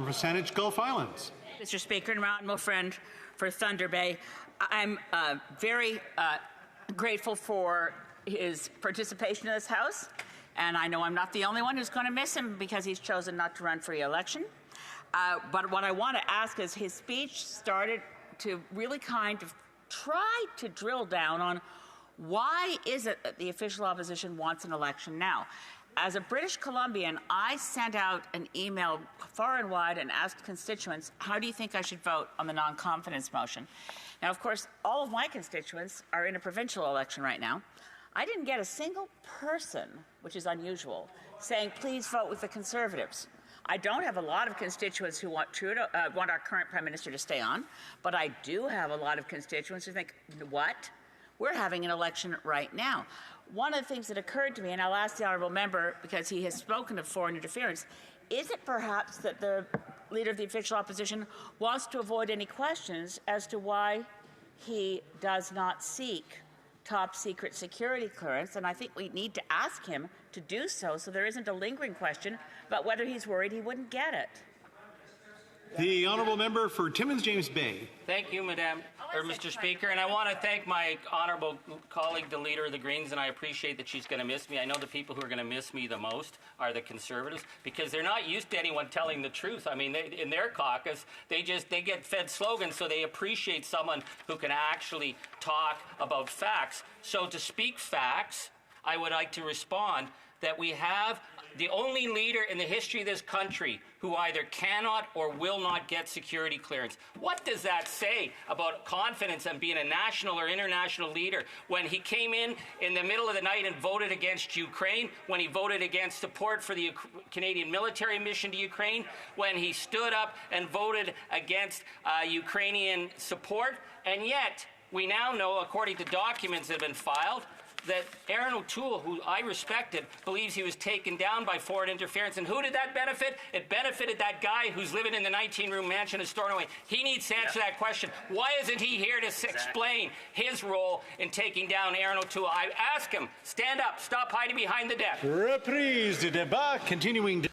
for Saanich Gulf Islands. Mr. Speaker, and Mountain friend for Thunder Bay, I'm very grateful for his participation in this House, and I know I'm not the only one who's going to miss him because he's chosen not to run for re-election. But what I want to ask is, his speech started to really kind of try to drill down on why is it that the official opposition wants an election now. As a British Columbian, I sent out an email far and wide and asked constituents, how do you think I should vote on the non-confidence motion? Now, of course, all of my constituents are in a provincial election right now. I didn't get a single person, which is unusual, saying, please vote with the Conservatives. I don't have a lot of constituents who want our current Prime Minister to stay on, but I do have a lot of constituents who think, what? We're having an election right now. One of the things that occurred to me, and I'll ask the honourable member because he has spoken of foreign interference, is it perhaps that the Leader of the official opposition wants to avoid any questions as to why he does not seek top secret security clearance? And I think we need to ask him to do so there isn't a lingering question about whether he's worried he wouldn't get it. The honourable member for Timmins James Bay. Thank you, Mr. Speaker, and I want to thank my honourable colleague, the Leader of the Greens, and I appreciate that she's going to miss me. I know the people who are going to miss me the most are the Conservatives, because they're not used to anyone telling the truth. I mean, in their caucus, they get fed slogans, so they appreciate someone who can actually talk about facts. So to speak facts, I would like to respond that we have the only leader in the history of this country who either cannot or will not get security clearance. What does that say about confidence and being a national or international leader when he came in the middle of the night and voted against Ukraine, when he voted against support for the Canadian military mission to Ukraine, when he stood up and voted against Ukrainian support, and yet we now know, according to documents that have been filed, that Aaron O'Toole, who I respected, believes he was taken down by foreign interference. And who did that benefit? It benefited that guy who's living in the 19-room mansion in Stornoway. He needs to answer that question. Why isn't he here to explain his role in taking down Aaron O'Toole? I ask him, stand up, stop hiding behind the desk. Reprise du débat, continuing.